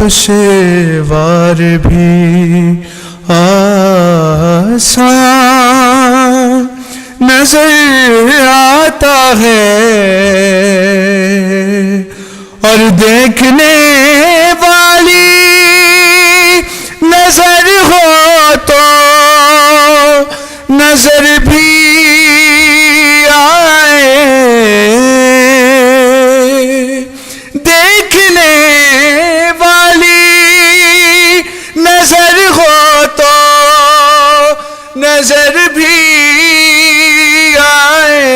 दुश्वार भी आसान नजर आता है, और देखने वाली नजर हो तो नजर भी आए, देखने वाली नजर हो तो नजर भी आए।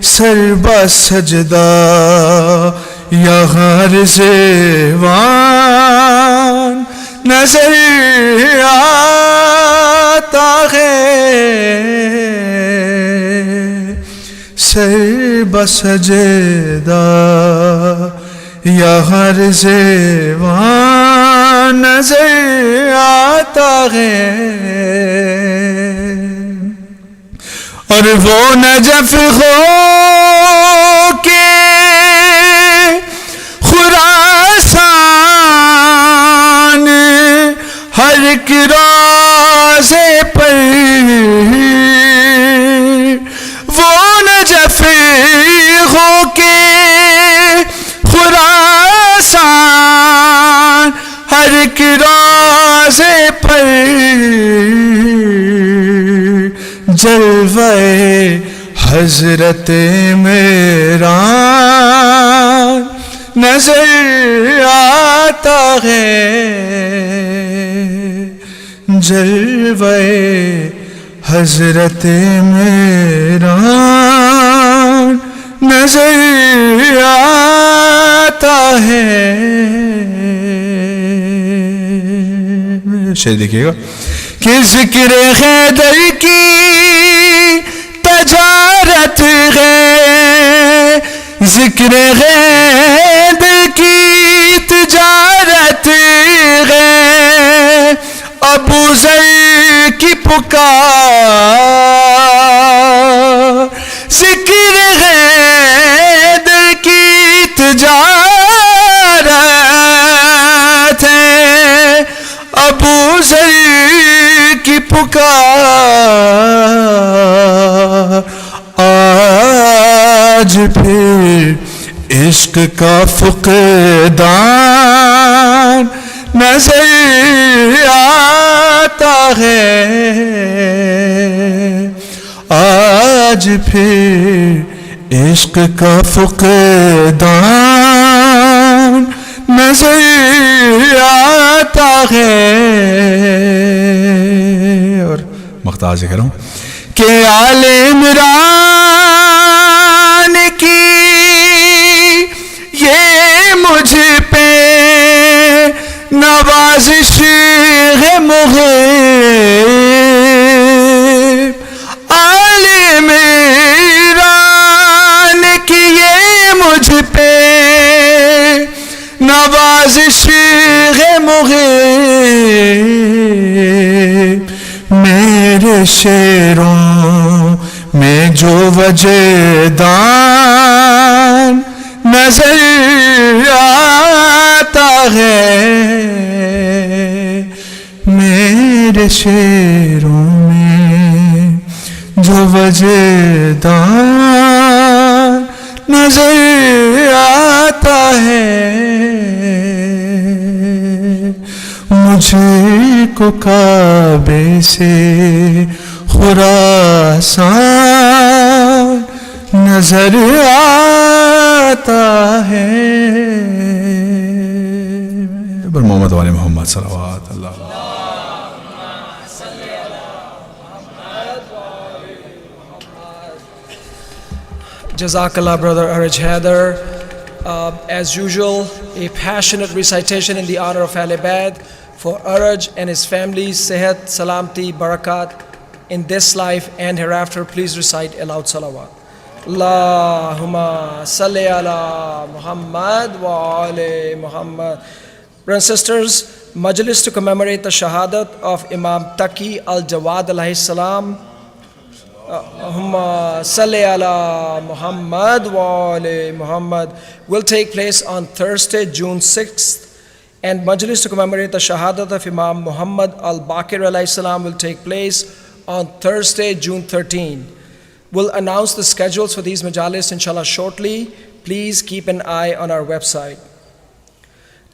सरबा सजदा यहाँ रिज़वान नजर आता है, सरबा सजदा यहाँ रिज़वान नजर आता है। और वो नजफ हो के खुरासान हर एक रोज़े पर, वो नजफ हो के खुरासान हर एक रोज़े पर जलवे हजरत मेरा नजर आता है, जलवे हजरत मेरा नजर आता है। शेर देखिएगा कि जिक्र हैदर की तजारत है, जिक्र हैदर की तजारत है, अबू ज़र की पुकार, जिक्र हैदर की तजारत है, अबू ज़र की पुकार। आज फिर इश्क का फुक़दान नजर आता है, आज फिर इश्क का फुक़दान नजर आता है। और मुख्तार से कह रहा हूँ कि आले इमरान की ये मुझ पे नवाज़िश है मुग़ीब, आले इमरान की ये मुझ पे नवाज़िश है मुग़ीब। मेरे शेरों में जो वजदान नजर आता है, मेरे शेरों में जो वजदान नजर आता है। मुझको काबे से खुरासान नजर आता है। मोहम्मद वाले मोहम्मद सल्लल्लाहु अलैहि वसल्लम। Jazakallah, Brother Arij Haider. As usual, a passionate recitation in the honor of Al-Ibad for Araj and his family, Sehat, Salamti, Barakat in this life and hereafter. Please recite aloud salawat. Allahumma salli ala Muhammad wa ali Muhammad. Brothers and sisters, majlis to commemorate the shahadat of Imam Taqi al-Jawad alayhi salam Allahumma salli ala Muhammad wa ali Muhammad will take place on Thursday, June 6th, and Majlis to commemorate the Shahadat of Imam Muhammad al-Baqir alayhi salam will take place on Thursday, June 13th. We'll announce the schedules for these majalis inshallah shortly. Please keep an eye on our website.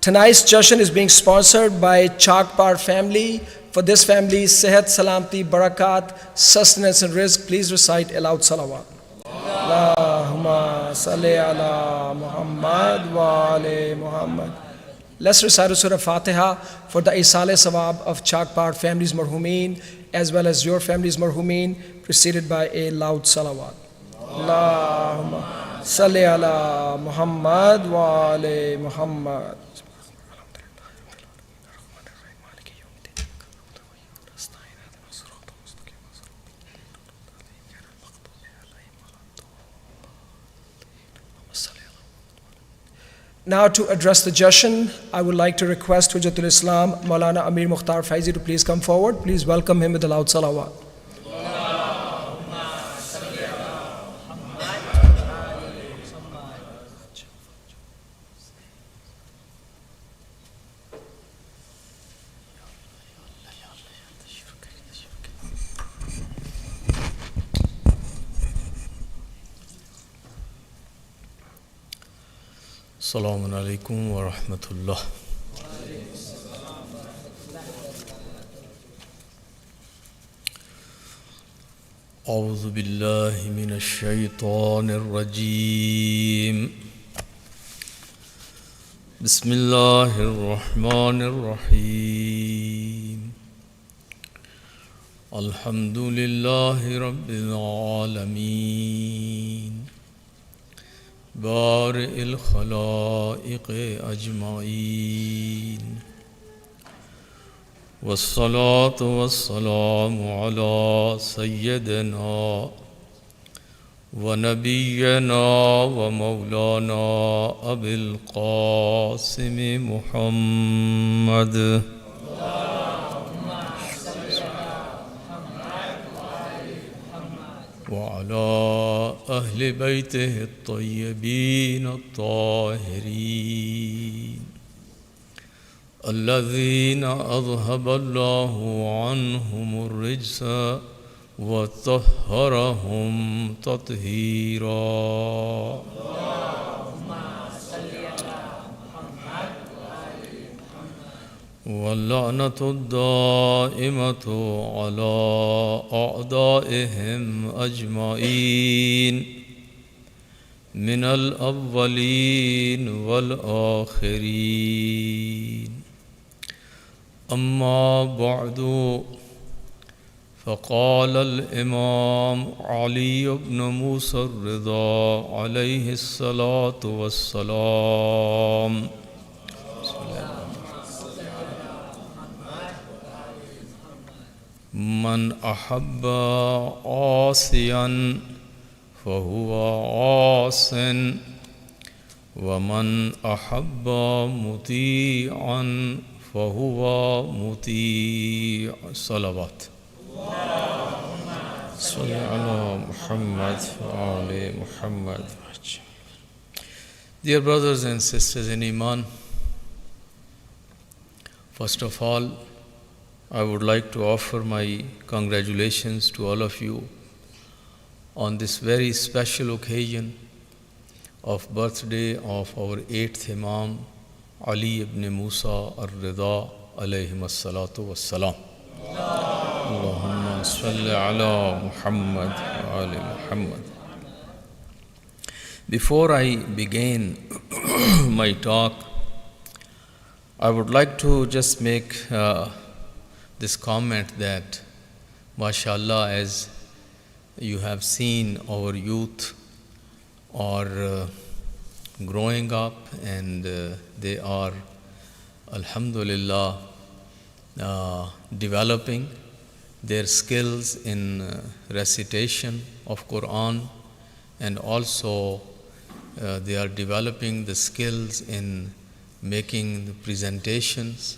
Tonight's jashan is being sponsored by Chakpar family. For this family, sehat, salamti, barakat, sustenance and rizq, please recite aloud salawat. Allahumma salli ala Muhammad wa ali Muhammad. Let's recite Surah Fatiha for the Isale Sawab of Chakpar family's marhumeen as well as your family's marhumeen, preceded by a loud salawat. Allahumma salli ala Muhammad wa ali Muhammad. Now to address the jashan, I would like to request Hujjatul Islam, Maulana Amir Mukhtar Faezi to please come forward. Please welcome him with a loud salawat. Assalamu alaikum wa rahmatullah. A'udhu billahi minash shaytanir rajeem. Bismillahir rahmanir rahim. Alhamdulillahi rabbil alameen. بارئ الخلائق أجمعين والصلاة والسلام على سيدنا ونبينا ومولانا أبي القاسم محمد وعلى أهل بيته الطيبين الطاهرين الذين أذهب الله عنهم الرجس وطهرهم تطهيرا. واللعنة الدائمة على أعدائهم أجمعين من الأولين والآخرين. أما بعد، فقال الإمام علي بن موسى الرضا عليه الصلاة والسلام: من أحب عاصيا فهو عاص، ومن أحب مطيعا فهو مطيع. صلوات. صل على محمد وآل محمد. Dear brothers and sisters in Iman, first of all, I would like to offer my congratulations to all of you on this very special occasion of birthday of our 8th Imam, Ali ibn Musa al-Ridha alayhim as-salatu was-salam. Allahumma salli ala Muhammad wa ali Muhammad. Before I begin my talk, I would like to just make this comment that, mashallah, as you have seen, our youth are growing up and they are, alhamdulillah, developing their skills in recitation of Quran, and also they are developing the skills in making the presentations.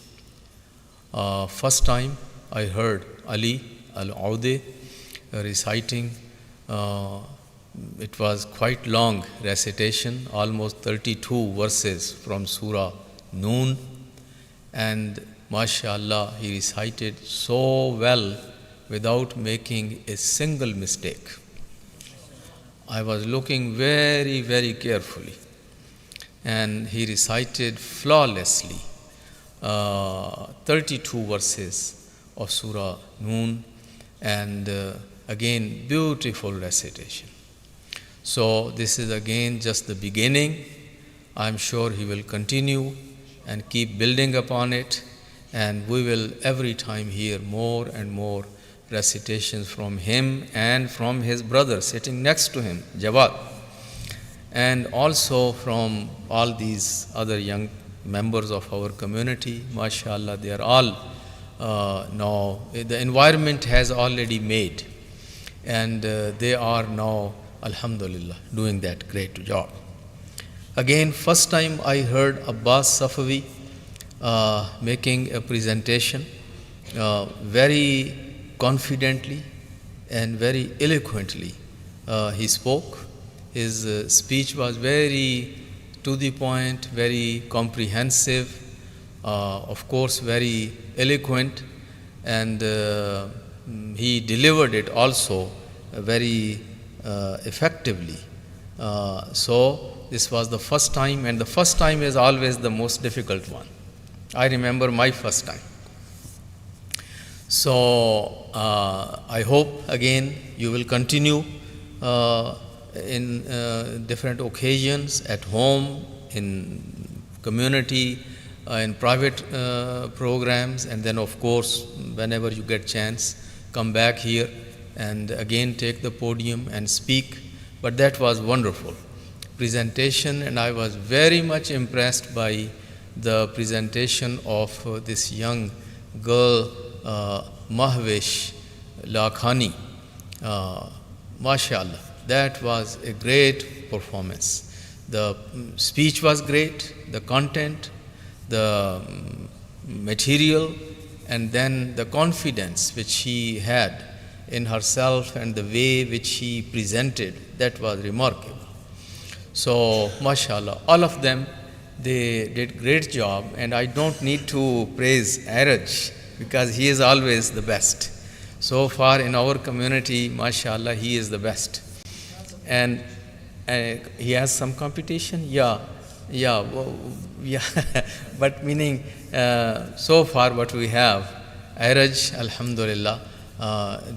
First time I heard Ali Al-Audi reciting. It was quite long recitation, almost 32 verses from Surah Noon, and mashallah, he recited so well without making a single mistake. I was looking very, very carefully, and he recited flawlessly 32 verses of Surah Noon, and again, beautiful recitation. So this is again just the beginning. I'm sure he will continue and keep building upon it, and we will every time hear more and more recitations from him and from his brother sitting next to him, Jawad, and also from all these other young members of our community. MashaAllah, they are all now, the environment has already made, and they are now, alhamdulillah, doing that great job. Again, first time I heard Abbas Safawi making a presentation, very confidently and very eloquently he spoke. His speech was very to the point, very comprehensive, of course very eloquent, and he delivered it also very effectively. So this was the first time, and the first time is always the most difficult one. I remember my first time. So I hope again you will continue in different occasions, at home, in community, in private programs, and then of course whenever you get chance, come back here and again take the podium and speak. But that was wonderful presentation, and I was very much impressed by the presentation of this young girl, Mahwish Lakhani. MashaAllah, that was a great performance. The speech was great, the content, the material, and then the confidence which she had in herself and the way which she presented, that was remarkable. So, mashallah, all of them, they did great job, and I don't need to praise Araj because he is always the best. So far in our community, mashallah, he is the best. And he has some competition? Yeah, but meaning so far what we have, Araj, alhamdulillah,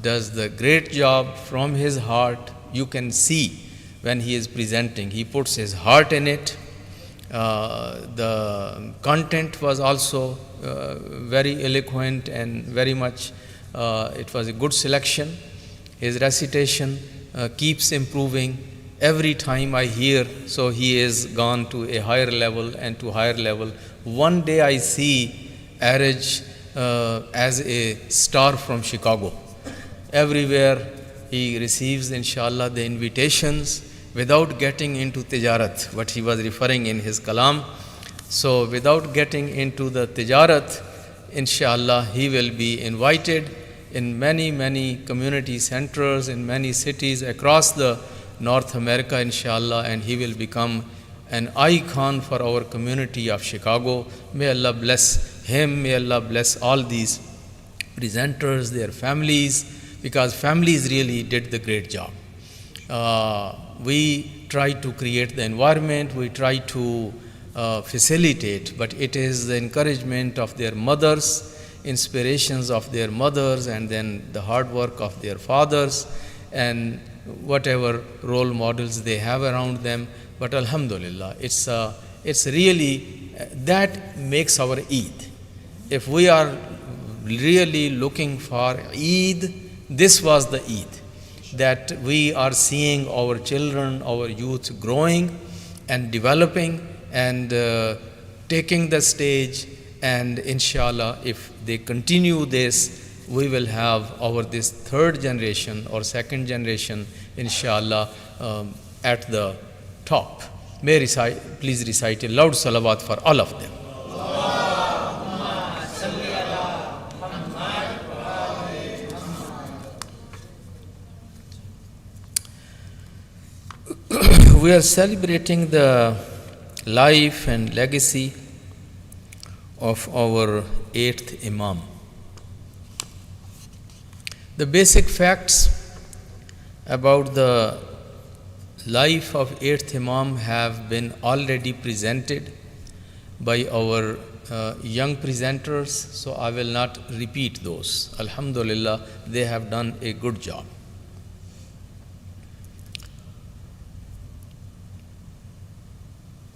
does the great job from his heart. You can see when he is presenting, he puts his heart in it. The content was also very eloquent and very much, it was a good selection. His recitation keeps improving. Every time I hear, so he is gone to a higher level and to higher level. One day I see Araj as a star from Chicago. Everywhere he receives, inshallah, the invitations without getting into tijarat, what he was referring in his kalam. So without getting into the tijarat, inshallah, he will be invited in many, many community centers, in many cities across the North America, inshallah, and he will become an icon for our community of Chicago. May Allah bless him, may Allah bless all these presenters, their families, because families really did the great job. We try to create the environment, we try to facilitate, but it is the encouragement of their mothers, inspirations of their mothers, and then the hard work of their fathers, and whatever role models they have around them. But alhamdulillah, it's really, that makes our Eid. If we are really looking for Eid, this was the Eid, that we are seeing our children, our youth growing and developing and taking the stage, and inshallah, if they continue this, we will have our this third generation or second generation, inshallah, at the top. May please recite a loud salawat for all of them. We are celebrating the life and legacy of our 8th Imam. The basic facts about the life of 8th Imam have been already presented by our young presenters, so I will not repeat those. Alhamdulillah, they have done a good job.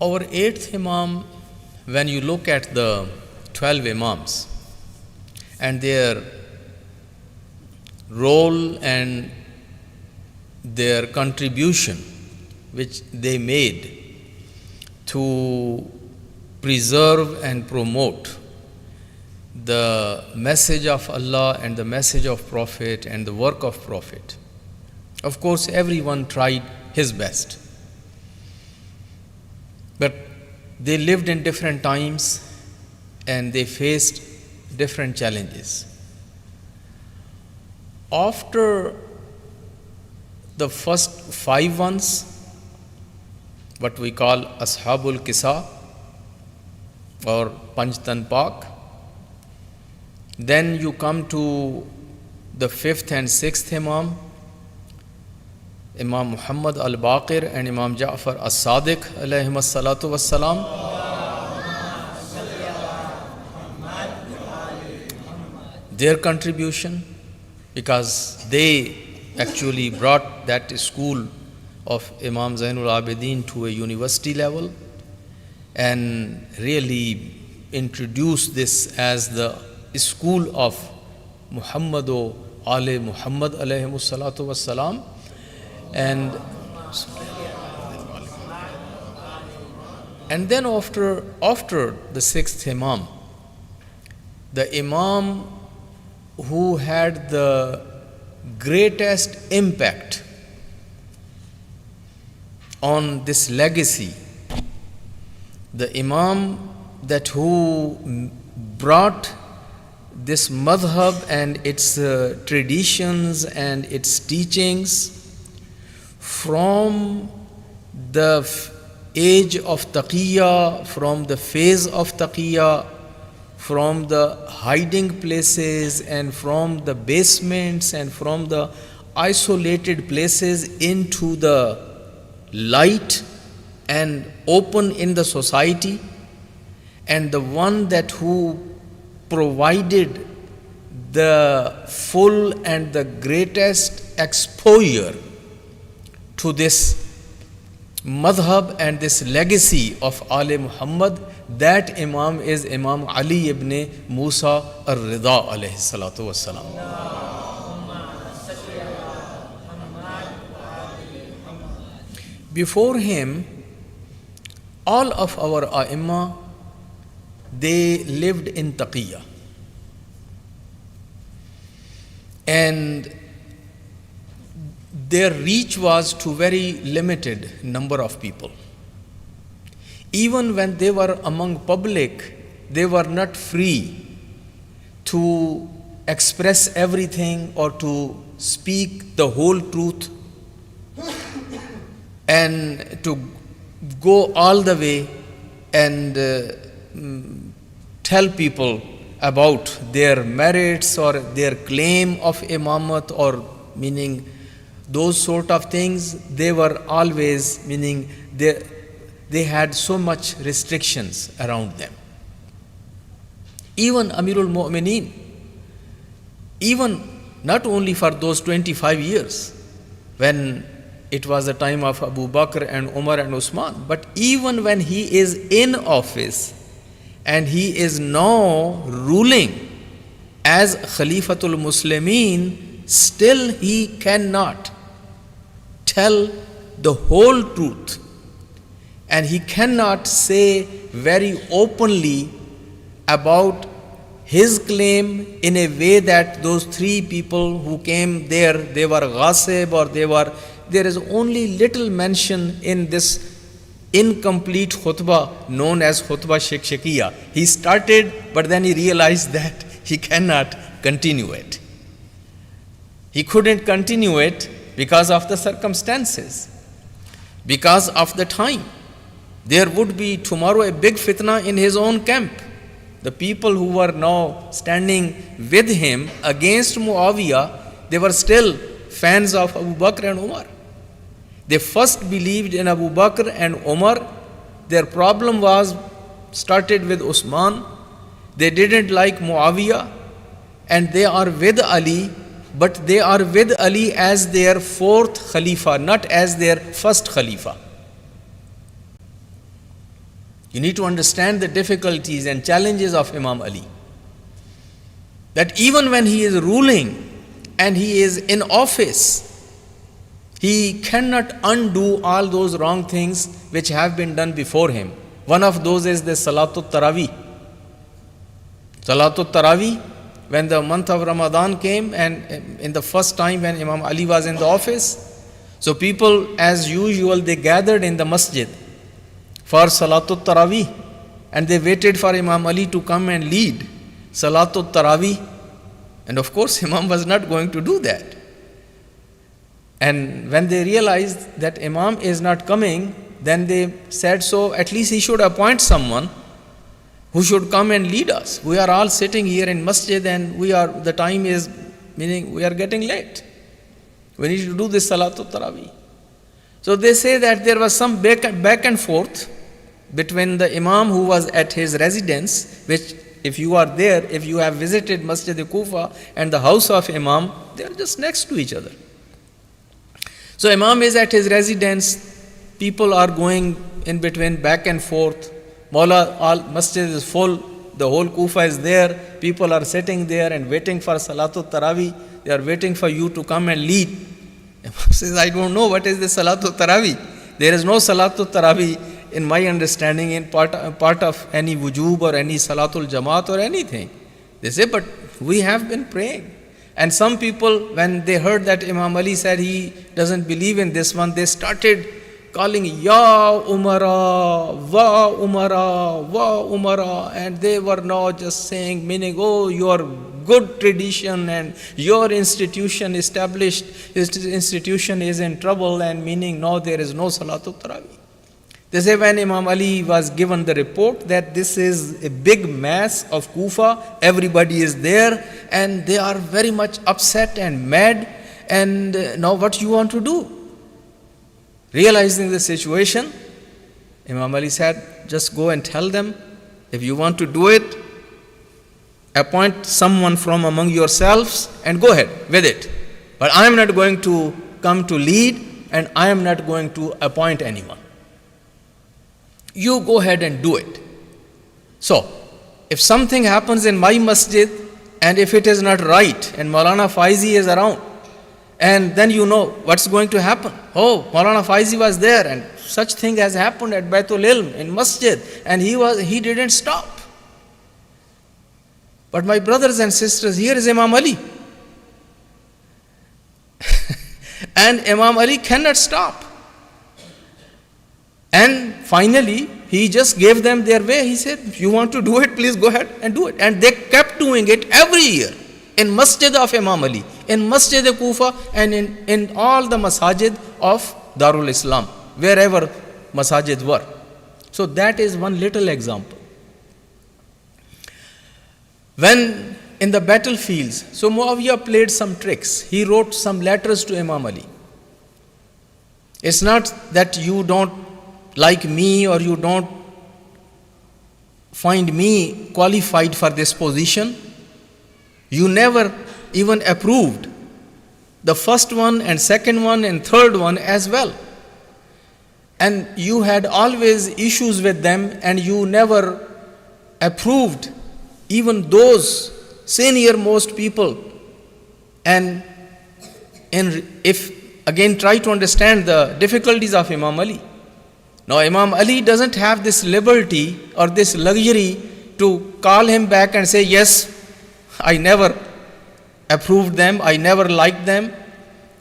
Our 8th Imam, when you look at the 12 Imams and their role and their contribution which they made to preserve and promote the message of Allah and the message of Prophet and the work of Prophet. Of course, everyone tried his best. But they lived in different times and they faced different challenges. After the first 5 ones, what we call Ashabul Kisa or Panchtan Pak, then you come to the 5th and 6th Imam, Imam Muhammad al-Baqir and Imam Ja'far as-Sadiq alayhim as-salatu was-salam. Their contribution, because they actually brought that school of Imam Zainul Abidin to a university level and really introduced this as the school of Muhammadu Ali Muhammad alayhim as-salatu was-salam. And then after the 6th Imam, the Imam who had the greatest impact on this legacy, the Imam that who brought this madhab and its traditions and its teachings from the age of taqiyya, from the phase of taqiyya, from the hiding places and from the basements and from the isolated places into the light and open in the society, and the one that who provided the full and the greatest exposure to this madhab and this legacy of Ali Muhammad, that Imam is Imam Ali ibn Musa al-Ridha alayhi salatu wassalam. Before him, all of our A'imma, they lived in taqiyya. And their reach was to very limited number of people. Even when they were among public, they were not free to express everything or to speak the whole truth and to go all the way and tell people about their merits or their claim of imamat, or meaning those sort of things. They were always, meaning they had so much restrictions around them. Even Amirul Mu'mineen, even not only for those 25 years when it was the time of Abu Bakr and Umar and Usman, but even when he is in office and he is now ruling as Khalifatul Muslimin, still he cannot tell the whole truth, and he cannot say very openly about his claim in a way that those 3 people who came there, they were ghasib or there is only little mention in this incomplete khutbah known as khutbah Shayk. He started, but then he realized that he cannot continue it. He couldn't continue it because of the circumstances. because of the time. There would be tomorrow a big fitna in his own camp. The people who were now standing with him against Muawiyah, they were still fans of Abu Bakr and Umar. They first believed in Abu Bakr and Umar. Their problem was started with Usman. They didn't like Muawiyah, and they are with Ali, but they are with Ali as their fourth Khalifa, not as their first Khalifa. You need to understand the difficulties and challenges of Imam Ali. That even when he is ruling and he is in office, he cannot undo all those wrong things which have been done before him. One of those is the Salatul Tarawih. Salatul Tarawih, when the month of Ramadan came and in the first time when Imam Ali was in the office, so people as usual they gathered in the masjid for Salatul Tarawih, and they waited for Imam Ali to come and lead Salatul Tarawih, and of course Imam was not going to do that. And when they realized that Imam is not coming, then they said, so at least he should appoint someone who should come and lead us. We are all sitting here in masjid and the time is, meaning we are getting late. We need to do this Salatul Tarawih. So they say that there was some back and forth between the Imam who was at his residence, which if you are there, if you have visited Masjid Kufa and the house of Imam, they are just next to each other. So Imam is at his residence, people are going in between back and forth. Mawla, all masjid is full, the whole Kufa is there, people are sitting there and waiting for Salatul Tarawih, they are waiting for you to come and lead. Imam says, I don't know what is the Salatul Tarawih. There is no Salatul Tarawih in my understanding in part of any wujub or any Salatul Jamaat or anything. They say, but we have been praying. And some people, when they heard that Imam Ali said he doesn't believe in this one, they started calling, Ya Umara, Wa Umara, Wa Umara, and they were now just saying, meaning, oh, your good tradition and your institution established, institution is in trouble, and meaning, no, there is no Salatul Tarawih. They say when Imam Ali was given the report that this is a big mass of Kufa, everybody is there, and they are very much upset and mad, and now what you want to do? Realizing the situation, Imam Ali said, just go and tell them, if you want to do it, appoint someone from among yourselves and go ahead with it. But I am not going to come to lead, and I am not going to appoint anyone. You go ahead and do it. So, if something happens in my masjid, and if it is not right, and Maulana Faezi is around, and then you know what's going to happen. Oh, Maulana Faezi was there, and such thing has happened at Baitul Ilm in masjid, and he didn't stop. But my brothers and sisters, here is Imam Ali. And Imam Ali cannot stop. And finally, he just gave them their way. He said, if you want to do it, please go ahead and do it. And they kept doing it every year in Masjid of Imam Ali, in Masjid Kufa, and in all the masajid of Darul Islam, wherever masajid were. So that is one little example. When in the battlefields, so Muawiyah played some tricks. He wrote some letters to Imam Ali. It's not that you don't like me or you don't find me qualified for this position. You never even approved the first one and second one and third one as well. And you had always issues with them, and you never approved even those senior most people. And if again try to understand the difficulties of Imam Ali. Now Imam Ali doesn't have this liberty or this luxury to call him back and say, yes, I never approved them, I never liked them,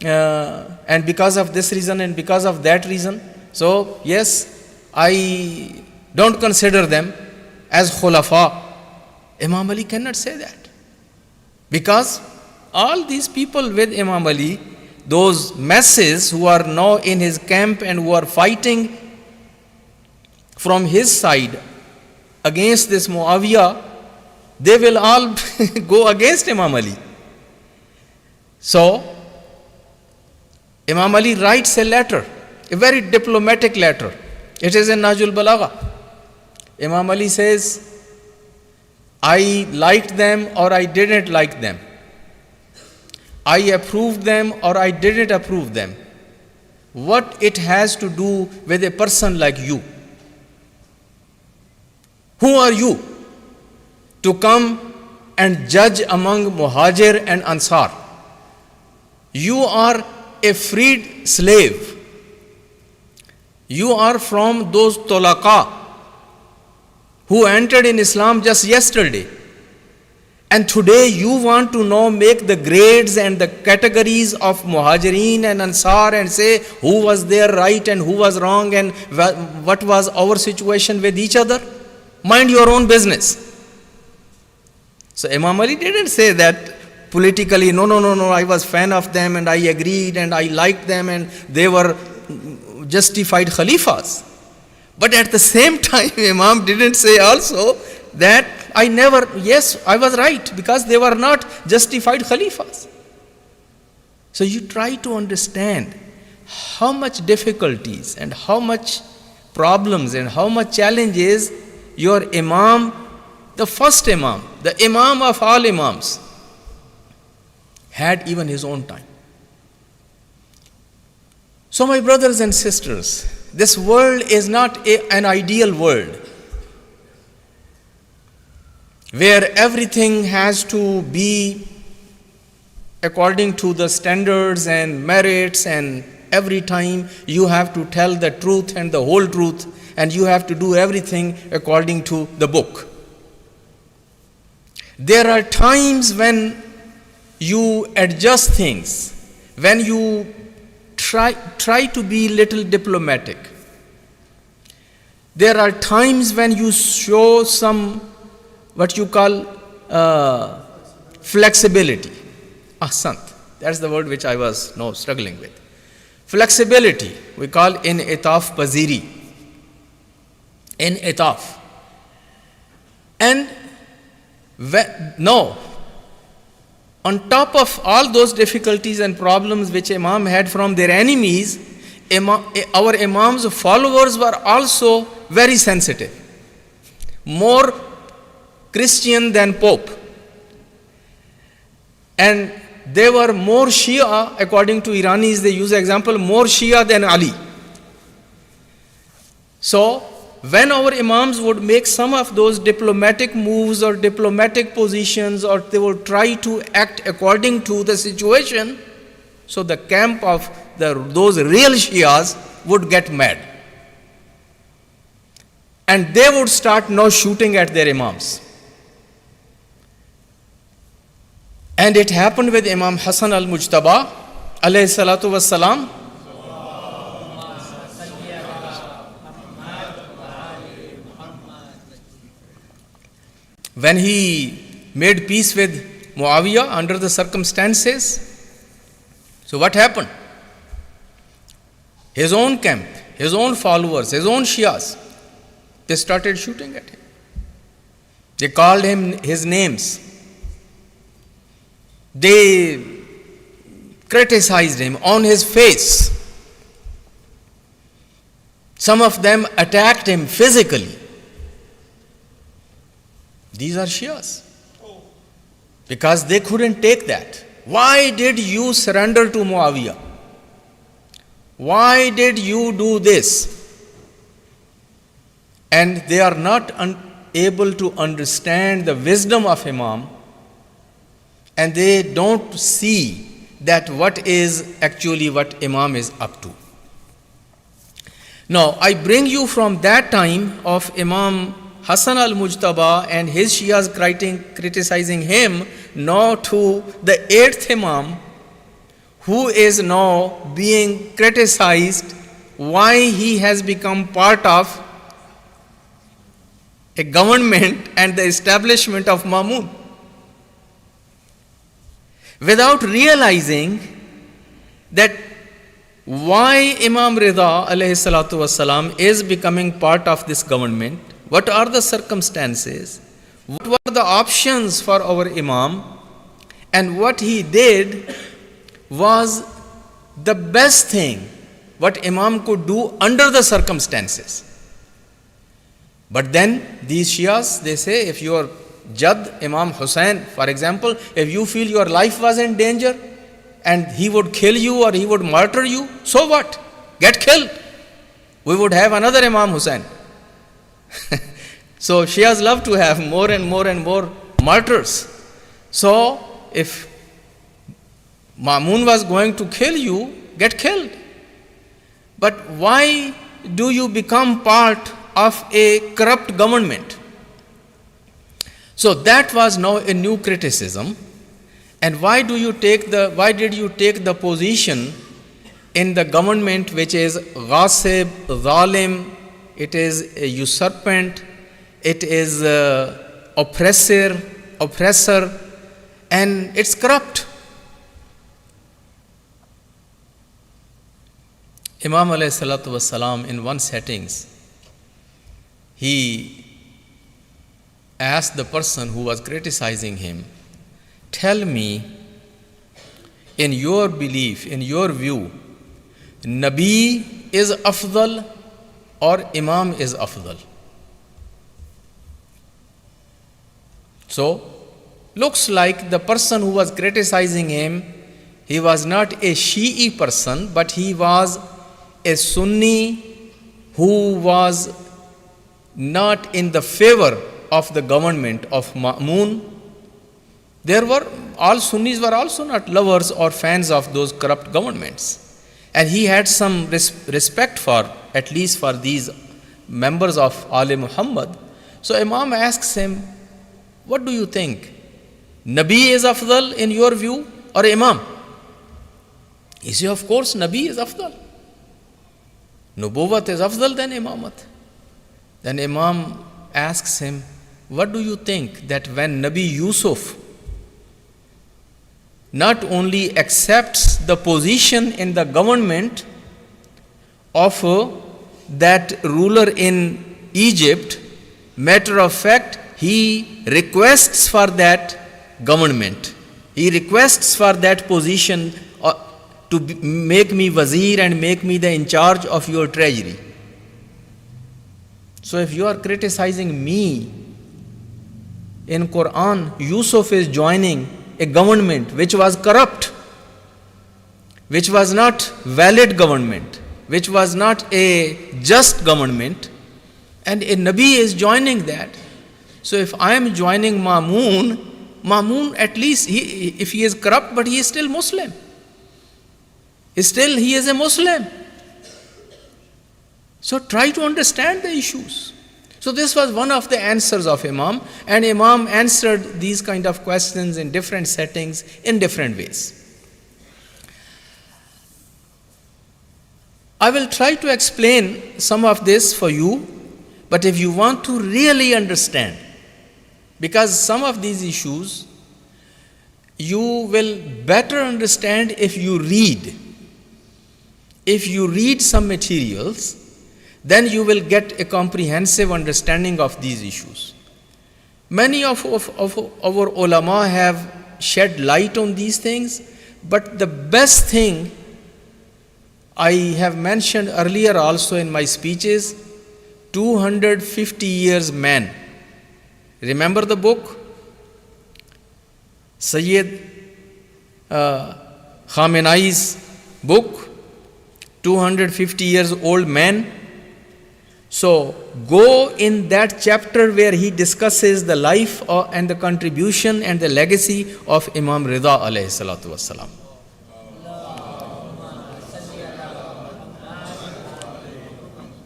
and because of this reason and because of that reason, so yes, I don't consider them as khulafa. Imam Ali cannot say that, because all these people with Imam Ali, those masses who are now in his camp and who are fighting from his side against this Muawiyah, they will all go against Imam Ali. So, Imam Ali writes a letter, a very diplomatic letter. It is in Nahjul Balagha. Imam Ali says, I liked them or I didn't like them. I approved them or I didn't approve them. What it has to do with a person like you? Who are you to come and judge among Muhajir and Ansar? You are a freed slave. You are from those Tolaqa who entered in Islam just yesterday. And today you want to now make the grades and the categories of Muhajirin and Ansar and say who was there right and who was wrong and what was our situation with each other. Mind your own business. So Imam Ali didn't say that politically, no, I was fan of them and I agreed and I liked them and they were justified Khalifas. But at the same time, Imam didn't say also that I was right because they were not justified Khalifas. So you try to understand how much difficulties and how much problems and how much challenges your Imam, the first Imam, the Imam of all Imams, had even his own time. So my brothers and sisters, this world is not an ideal world where everything has to be according to the standards and merits and every time you have to tell the truth and the whole truth and you have to do everything according to the book. There are times when you adjust things, when you try to be little diplomatic. There are times when you show some what you call flexibility. Ahsant. That's the word which I was now struggling with. Flexibility, we call in itaf paziri. In itaf. And on top of all those difficulties and problems which Imam had from their enemies, our Imam's followers were also very sensitive. More Christian than Pope. And they were more Shia, according to Iranis, they use the example, more Shia than Ali. So, when our Imams would make some of those diplomatic moves or diplomatic positions or they would try to act according to the situation, so the camp of those real Shias would get mad. And they would start now shooting at their Imams. And it happened with Imam Hassan al-Mujtaba, alayhi salatu wassalam. When he made peace with Muawiyah under the circumstances, so what happened? His own camp, his own followers, his own Shias, they started shooting at him. They called him his names. They criticized him on his face. Some of them attacked him physically. These are Shias. Because they couldn't take that. Why did you surrender to Muawiyah? Why did you do this? And they are not able to understand the wisdom of Imam, and they don't see that what is actually what Imam is up to. Now, I bring you from that time of Imam Hassan al-Mujtaba and his Shias criticizing him, now to the 8th Imam, who is now being criticized why he has become part of a government and the establishment of Mamun. Without realizing that why Imam Ridha alayhi salatu wasalam is becoming part of this government, what are the circumstances, what were the options for our Imam, and what he did was the best thing what Imam could do under the circumstances. But then these Shias, they say, if your Jad, Imam Hussain, for example, if you feel your life was in danger and he would kill you or he would murder you, so what? Get killed. We would have another Imam Hussain. So Shias love to have more and more and more martyrs. So if Ma'mun was going to kill you, get killed. But why do you become part of a corrupt government? So that was now a new criticism. And why did you take the position in the government which is ghasib, zalim, it is a usurpant, it is oppressor, and it's corrupt? Imam alayhi salatu wasalam, in one settings, he asked the person who was criticizing him, tell me, in your belief, in your view, Nabi is afdal or Imam is afdal? So, looks like the person who was criticizing him, he was not a Shi'i person, but he was a Sunni who was not in the favor of the government of Ma'mun. All Sunnis were also not lovers or fans of those corrupt governments. And he had some respect for, at least for these members of Ali Muhammad. So Imam asks him, what do you think? Nabi is afdal in your view or Imam? He said, of course, Nabi is afdal. Nubuwwat is afdal than Imamat. Then Imam asks him, what do you think that when Nabi Yusuf not only accepts the position in the government of that ruler in Egypt, matter of fact, he requests for that government. He requests for that position to make me wazir and make me the in charge of your treasury. So if you are criticizing me, in Quran, Yusuf is joining a government which was corrupt, which was not valid government, which was not a just government, and a Nabi is joining that. So if I am joining Ma'mun, at least if he is corrupt, but he is still Muslim. Still he is a Muslim. So try to understand the issues. So this was one of the answers of Imam, and Imam answered these kind of questions in different settings, in different ways. I will try to explain some of this for you, but if you want to really understand, because some of these issues you will better understand if you read. If you read some materials, then you will get a comprehensive understanding of these issues. Many of our ulama have shed light on these things, but the best thing I have mentioned earlier also in my speeches, 250 years man. Remember the book? Sayyid Khamenei's book, 250 years old man. So go in that chapter where he discusses the life and the contribution and the legacy of Imam Ridha alayhi salatu wassalam.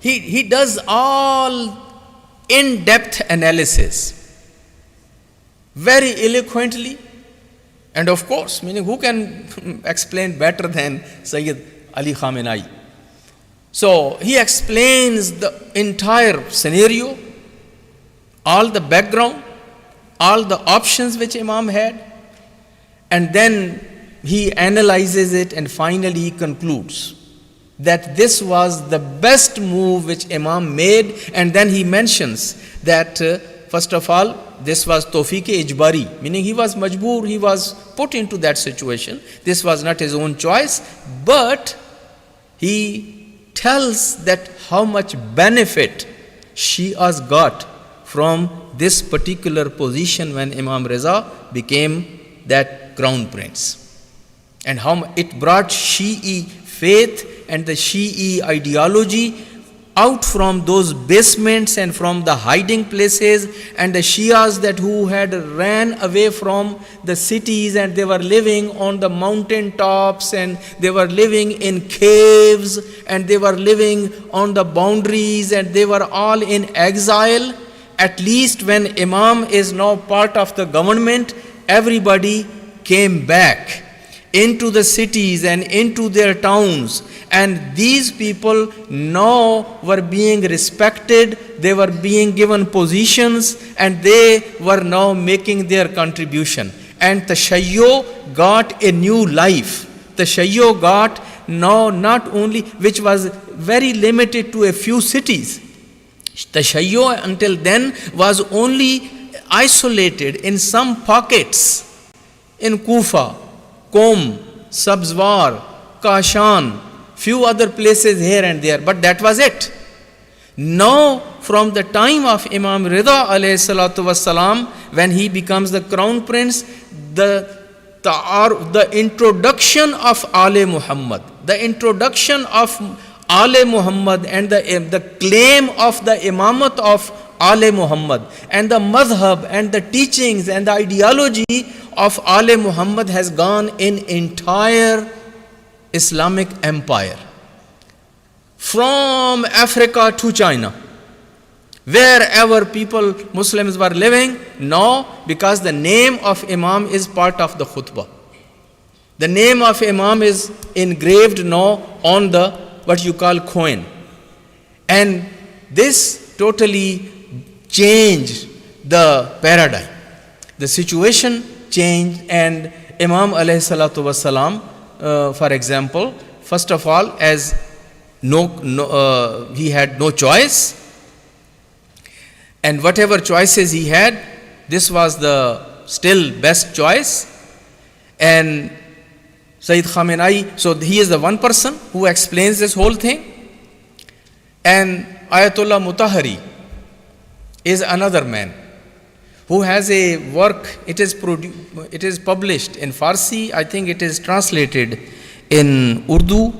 He does all in-depth analysis, very eloquently, and of course, meaning who can explain better than Sayyid Ali Khamenei? So he explains the entire scenario, all the background, all the options which Imam had, and then he analyzes it and finally he concludes that this was the best move which Imam made, and then he mentions that first of all, this was tawfiq-e-ijbari, meaning he was majboor, he was put into that situation. This was not his own choice, but he tells that how much benefit Shias got from this particular position when Imam Reza became that crown prince, and how it brought Shi'i faith and the Shi'i ideology out from those basements and from the hiding places, and the Shias that who had ran away from the cities and they were living on the mountain tops and they were living in caves and they were living on the boundaries and they were all in exile. At least when Imam is now part of the government, everybody came back into the cities and into their towns, and these people now were being respected, they were being given positions, and they were now making their contribution. And Tashayyo got a new life. Tashayyo got now not only, which was very limited to a few cities. Tashayyo until then was only isolated in some pockets in Kufa, Qom, Sabzwar, Kashan, few other places here and there, but that was it. Now, from the time of Imam Ridha alayhi salatu wassalam, when he becomes the crown prince, the introduction of Ale Muhammad, the introduction of Ale Muhammad and the claim of the imamat of Ale Muhammad and the madhab and the teachings and the ideology of Ale Muhammad has gone in entire Islamic empire, from Africa to China, wherever people, Muslims were living. Now, because the name of Imam is part of the khutbah, the name of Imam is engraved now on the what you call coin, and this totally changed the paradigm. The situation changed, and Imam alayhi salatu wasalam, for example, first of all, as he had no choice, and whatever choices he had, this was the still best choice. And Sayyid Khamenei, so he is the one person who explains this whole thing, and Ayatollah Mutahari is another man who has a work. It is published in Farsi. I think it is translated in Urdu.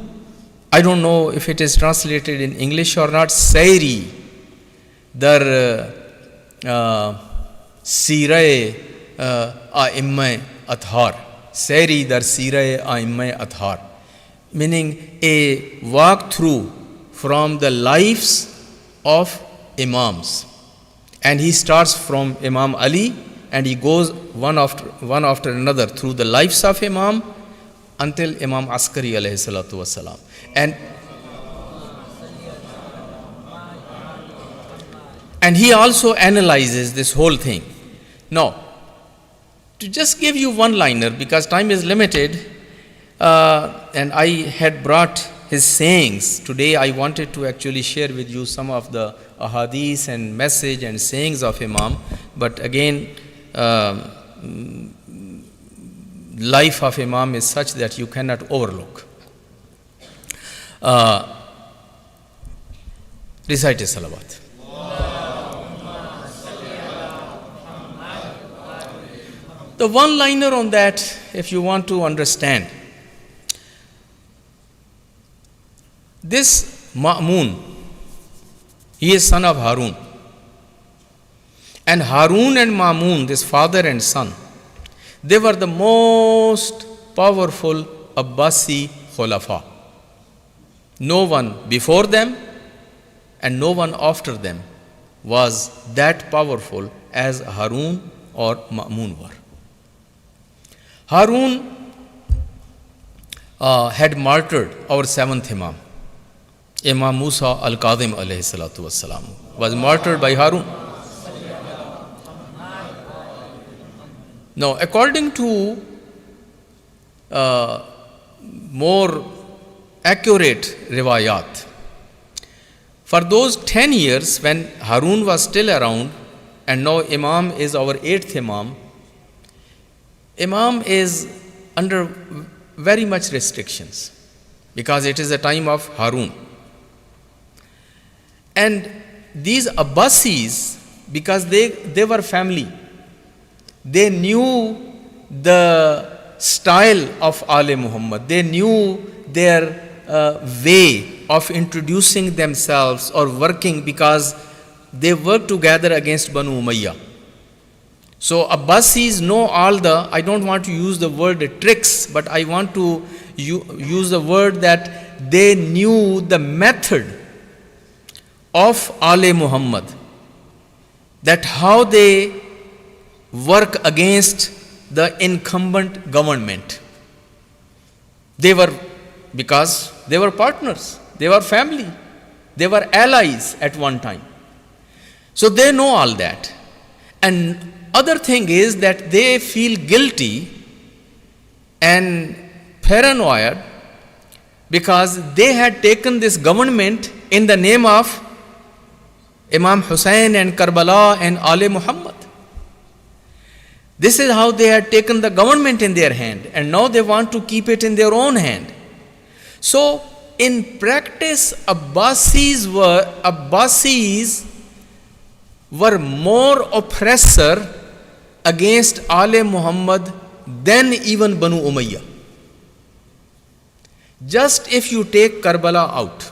I don't know if it is translated in English or not. Sairi dar Sirae A'immai Athar. Sairi dar Sirae A'immai Athar. Meaning a walk through from the lives of Imams. And he starts from Imam Ali and he goes one after another through the lives of Imam until Imam Askari alayhi salatu wasalam. And he also analyzes this whole thing. Now, to just give you one liner, because time is limited, and I had brought his sayings. Today I wanted to actually share with you some of the ahadith and message and sayings of Imam, but again, life of Imam is such that you cannot overlook. Recite a salawat. The one liner on that, if you want to understand, this Ma'mun, he is son of Harun. And Harun and Ma'mun, this father and son, they were the most powerful Abbasi Khulafa. No one before them and no one after them was that powerful as Harun or Ma'mun were. Harun had martyred our seventh Imam. Imam Musa al-Kadhim alayhi salatu wassalam was martyred by Harun. Now, according to more accurate riwayat. For those 10 years when Harun was still around, and now Imam is our 8th Imam, Imam is under very much restrictions because it is a time of Harun. And these Abbasis, because they were family, they knew the style of Ali Muhammad, they knew their way of introducing themselves or working, because they worked together against Banu Umayyah. So Abbasis know all the, I don't want to use the word tricks, but I want to use the word that they knew the method of Ali Muhammad, that how they work against the incumbent government. Because they were partners, they were family, they were allies at one time. So they know all that. And other thing is that they feel guilty and paranoid because they had taken this government in the name of Imam Hussain and Karbala and Ali Muhammad. This is how they had taken the government in their hand, and now they want to keep it in their own hand. So in practice, Abbasis were more oppressor against Ali Muhammad than even Banu Umayyah. Just if you take Karbala out,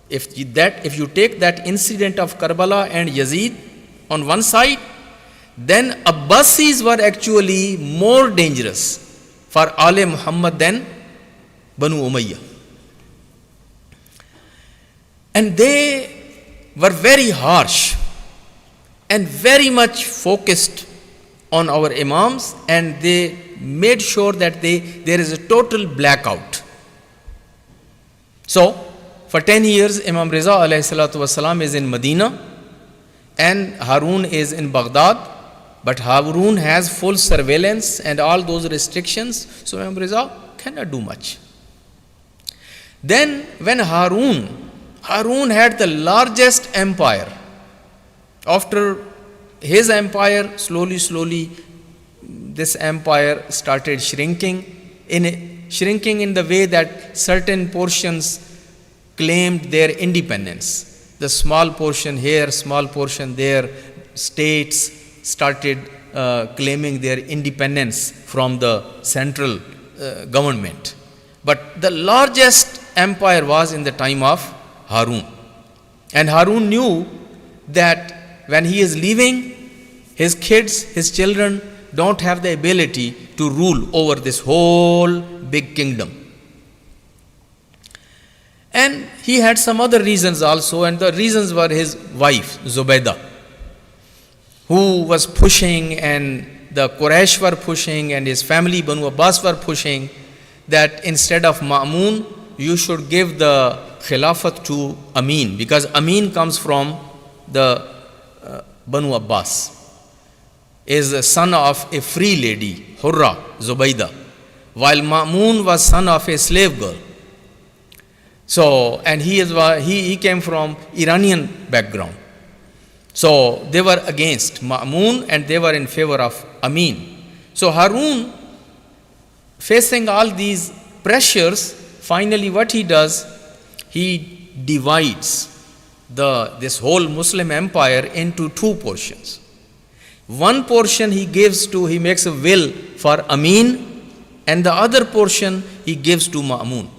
if you take that incident of Karbala and Yazid on one side, then Abbasis were actually more dangerous for Ali Muhammad than Banu Umayyah. And they were very harsh and very much focused on our Imams, and they made sure that there is a total blackout. So, for 10 years, Imam Ridha alayhi salatu wasalam is in Medina and Harun is in Baghdad, but Harun has full surveillance and all those restrictions, so Imam Ridha cannot do much. Then when Harun had the largest empire. After his empire, slowly, this empire started shrinking in the way that certain portions claimed their independence. The small portion here, small portion there, states started claiming their independence from the central government. But the largest empire was in the time of Harun. And Harun knew that when he is leaving, his kids, his children don't have the ability to rule over this whole big kingdom. And he had some other reasons also, and the reasons were his wife, Zubaydah, who was pushing, and the Quraysh were pushing, and his family, Banu Abbas, were pushing, that instead of Ma'mun, you should give the Khilafat to Amin, because Amin comes from the Banu Abbas, is the son of a free lady, Hurra, Zubaydah, while Ma'mun was son of a slave girl. So, and he came from Iranian background. So, they were against Ma'mun and they were in favor of Amin. So, Harun, facing all these pressures, finally what he does, he divides this whole Muslim empire into two portions. One portion he makes a will for Amin, and the other portion he gives to Ma'mun.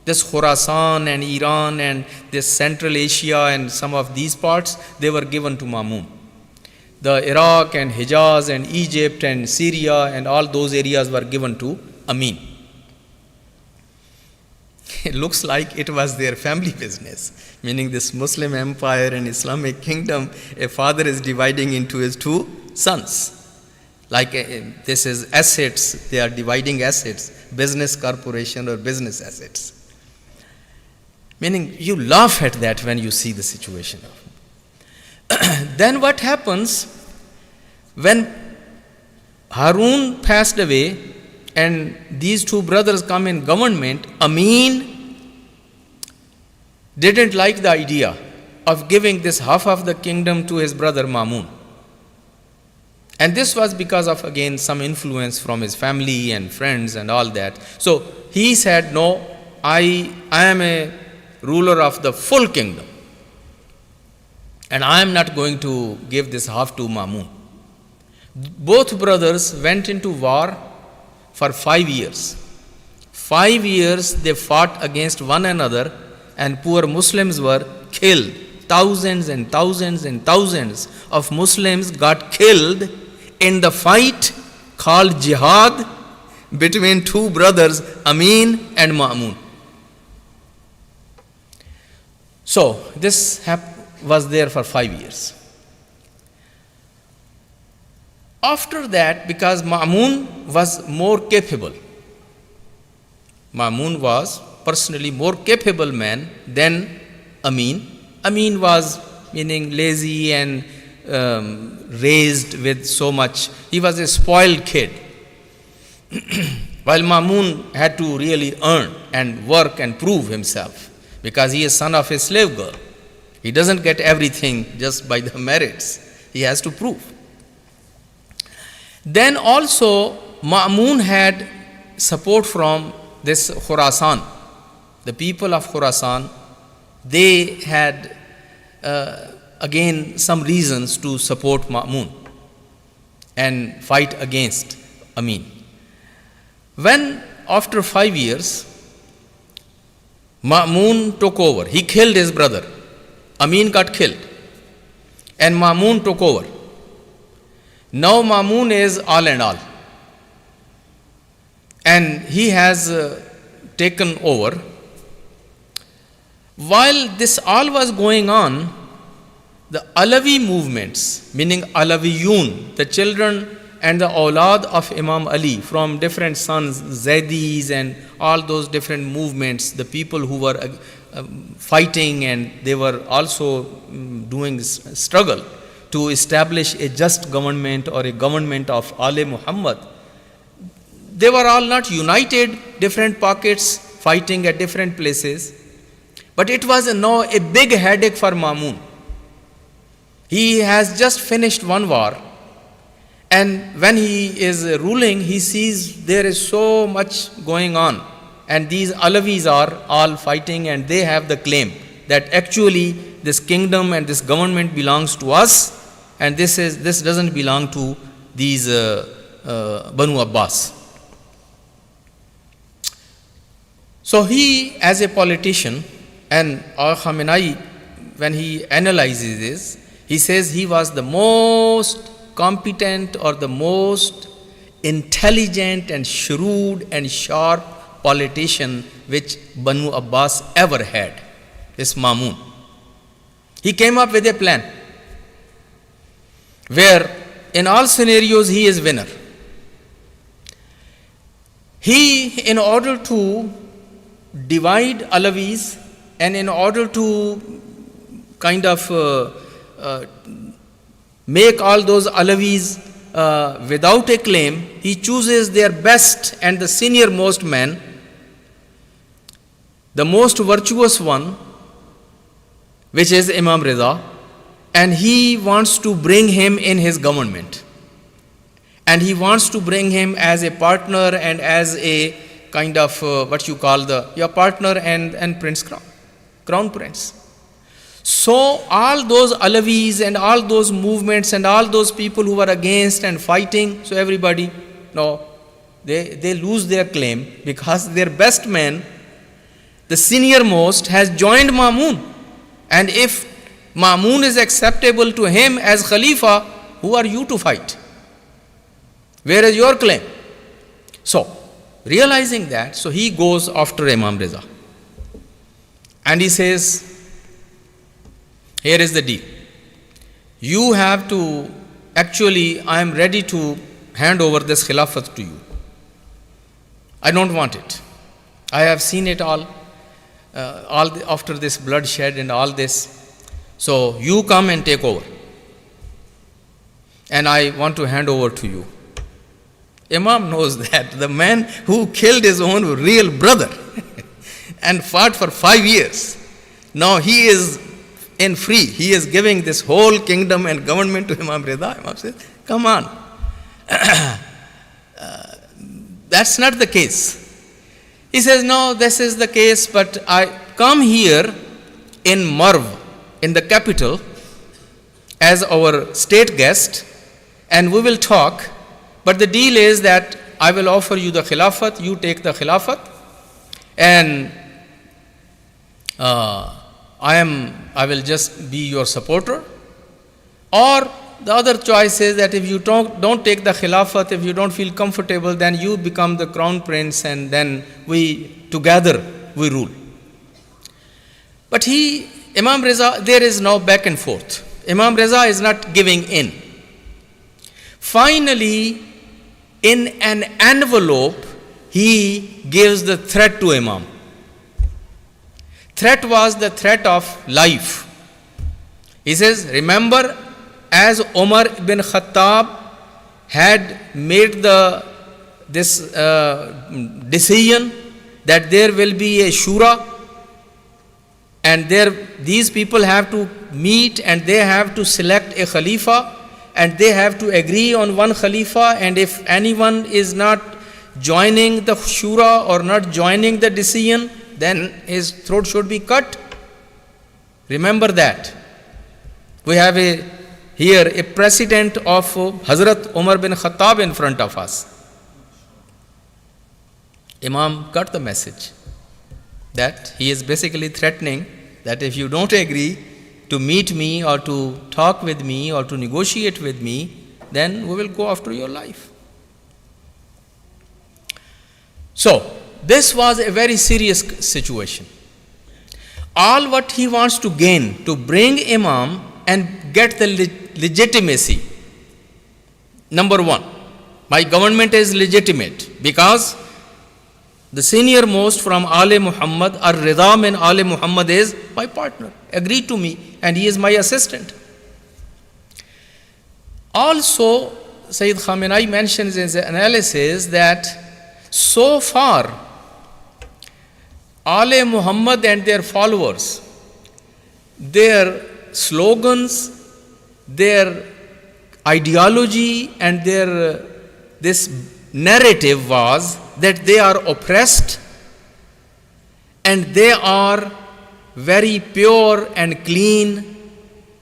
This Khurasan and Iran and this Central Asia and some of these parts, they were given to Ma'mun. The Iraq and Hijaz and Egypt and Syria and all those areas were given to Amin. It looks like it was their family business, meaning this Muslim empire and Islamic kingdom, a father is dividing into his two sons. Like this is assets, they are dividing assets, business corporation or business assets. Meaning you laugh at that when you see the situation. Then what happens when Harun passed away and these two brothers come in government, Amin didn't like the idea of giving this half of the kingdom to his brother Mamun. And this was because of, again, some influence from his family and friends and all that. So he said, no, I am a ruler of the full kingdom, and I am not going to give this half to Mamun. Both brothers went into war for 5 years. 5 years they fought against one another, and poor Muslims were killed. Thousands and thousands and thousands of Muslims got killed in the fight called jihad between two brothers, Amin and Ma'mun. So this was there for 5 years. After that, because Ma'mun was more capable, Ma'mun was personally more capable man than Amin. Amin was meaning lazy and raised with so much. He was a spoiled kid. While Ma'mun had to really earn and work and prove himself, because he is son of a slave girl. He doesn't get everything just by the merits. He has to prove. Then also Ma'mun had support from this Khurasan. The people of Khurasan, they had again some reasons to support Ma'mun and fight against Amin. When after 5 years Ma'mun took over, he killed his brother. Amin got killed and Ma'mun took over. Now Ma'mun is all and all, and he has taken over. While this all was going on, the Alawi movements, meaning Alawiyun, the children and the awlad of Imam Ali from different sons, Zaydis and all those different movements, the people who were fighting, and they were also doing struggle to establish a just government or a government of Ali Muhammad. They were all not united, different pockets fighting at different places. But it was now a big headache for Ma'mun. He has just finished one war, and when he is ruling, he sees there is so much going on, and these Alawis are all fighting, and they have the claim that actually this kingdom and this government belongs to us, and this doesn't belong to these Banu Abbas. So he, as a politician, and Khamenei, when he analyzes this, he says he was the most competent or the most intelligent and shrewd and sharp politician which Banu Abbas ever had, this Ma'mun. He came up with a plan where in all scenarios he is winner. He, in order to divide Alawis and in order to kind of make all those Alawis without a claim, he chooses their best and the senior most man, the most virtuous one, which is Imam Ridha, and he wants to bring him in his government. And he wants to bring him as a partner and as a kind of what you call your partner and prince crown prince. So all those Alawis and all those movements and all those people who were against and fighting, so everybody, no, they lose their claim because their best man, the senior most, has joined Ma'mun. And if Ma'mun is acceptable to him as Khalifa, who are you to fight? Where is your claim? So, realizing that, so he goes after Imam Ridha. And he says, here is the deal. You have to, actually, I am ready to hand over this Khilafat to you. I don't want it. I have seen it all after this bloodshed and all this. So you come and take over. And I want to hand over to you. Imam knows that. The man who killed his own real brother and fought for 5 years. Now he is in free. He is giving this whole kingdom and government to Imam Ridha. Imam says, come on. That's not the case. He says, no, this is the case, but I come here in Marv, in the capital, as our state guest, and we will talk, but the deal is that I will offer you the khilafat, you take the khilafat, and I will just be your supporter. Or the other choice is that if you don't take the khilafat, if you don't feel comfortable, then you become the crown prince, and then together we rule. But Imam Ridha, there is no back and forth. Imam Ridha is not giving in. Finally, in an envelope, he gives the threat to Imam. Threat was the threat of life. He says, remember, as Umar bin Khattab had made this decision that there will be a shura, and these people have to meet and they have to select a khalifa, and they have to agree on one khalifa, and if anyone is not joining the shura or not joining the decision, then his throat should be cut. Remember that. We have here a precedent of Hazrat Umar bin Khattab in front of us. Imam cut the message that he is basically threatening that if you don't agree to meet me or to talk with me or to negotiate with me, then we will go after your life. So, this was a very serious situation. All what he wants to gain, to bring Imam and get the legitimacy. Number one, my government is legitimate because the senior most from Ale Muhammad or Ridha min Ale Muhammad is my partner. Agree to me, and he is my assistant. Also, Sayyid Khamenei mentions in his analysis that so far, Ale Muhammad and their followers, their slogans, their ideology, and this narrative was that they are oppressed and they are very pure and clean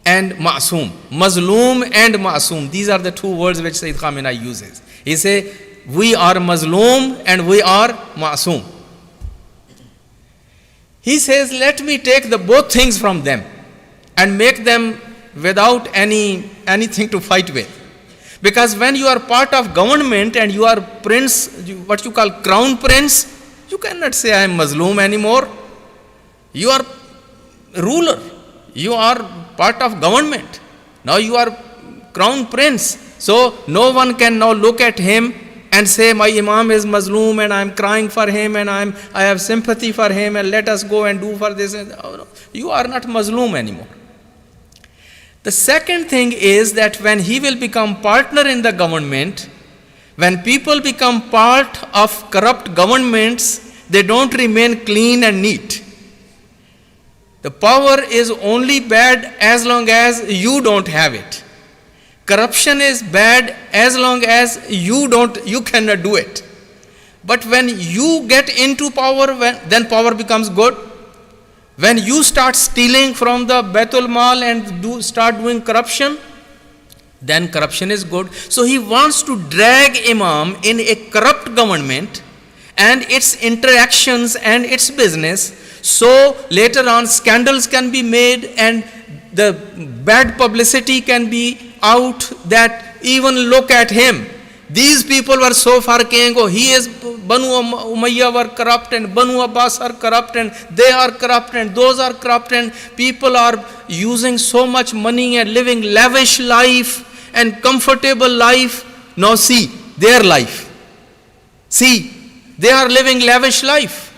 and ma'soom. Mazloom and ma'soom. These are the two words which Sayyid Khamenei uses. He says, we are mazloom and we are ma'soom. He says, let me take both things from them and make them without anything to fight with. Because when you are part of government and you are prince, what you call crown prince, you cannot say I am mazloom anymore. You are ruler. You are part of government. Now you are crown prince. So no one can now look at him and say my Imam is mazloom and I am crying for him and I have sympathy for him and let us go and do for this. You are not mazloom anymore. The second thing is that when he will become partner in the government, when people become part of corrupt governments, they don't remain clean and neat. The power is only bad as long as you don't have it. Corruption is bad as long as you cannot do it. But when you get into power, then power becomes good. When you start stealing from the Baitul Mal and start doing corruption, then corruption is good. So he wants to drag Imam in a corrupt government and its interactions and its business. So later on scandals can be made and the bad publicity can be out that even look at him. These people were so far saying, oh, he is Banu Umayyah were corrupt and Banu Abbas are corrupt and they are corrupt and those are corrupt and people are using so much money and living lavish life and comfortable life. Now see their life. See, they are living lavish life.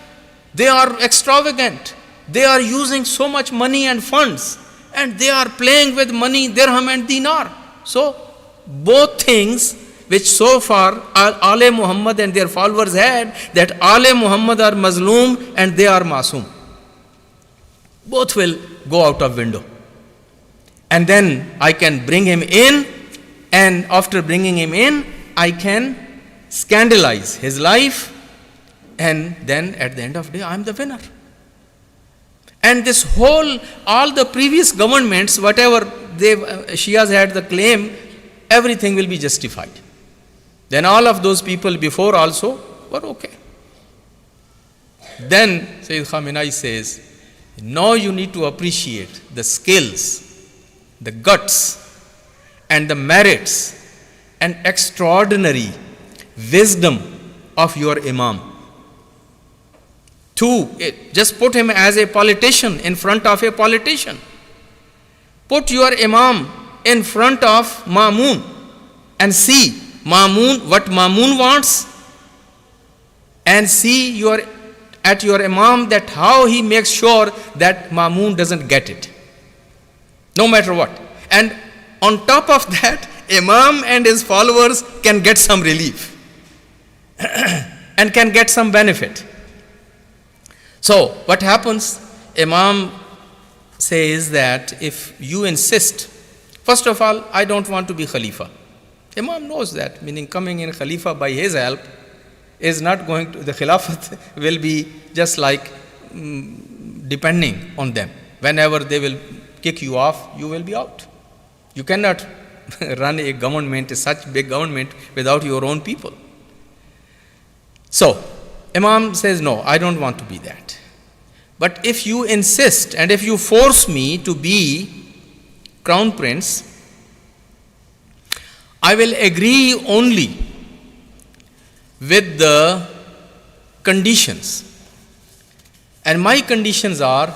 They are extravagant. They are using so much money and funds and they are playing with money, dirham and dinar. So both things which so far Ale Muhammad and their followers had, that Ale Muhammad are Mazloom and they are Masoom. Both will go out of window. And then I can bring him in, and after bringing him in, I can scandalize his life, and then at the end of the day, I am the winner. And this whole, all the previous governments, whatever Shias had the claim, everything will be justified. Then all of those people before also were okay. Then Sayyid Khamenei says, now you need to appreciate the skills, the guts, and the merits, and extraordinary wisdom of your Imam. Just put him as a politician in front of a politician. Put your Imam in front of Mamun and see what Mamun wants, and see at your Imam that how he makes sure that Mamun doesn't get it, no matter what. And on top of that, Imam and his followers can get some relief and can get some benefit. So what happens? Imam says that if you insist, first of all, I don't want to be Khalifa. Imam knows that, meaning coming in Khalifa by his help is not going to, the Khilafat will be just like depending on them. Whenever they will kick you off, you will be out. You cannot run a government, such big government, without your own people. So Imam says, no, I don't want to be that. But if you insist and if you force me to be crown prince, I will agree only with the conditions. And my conditions are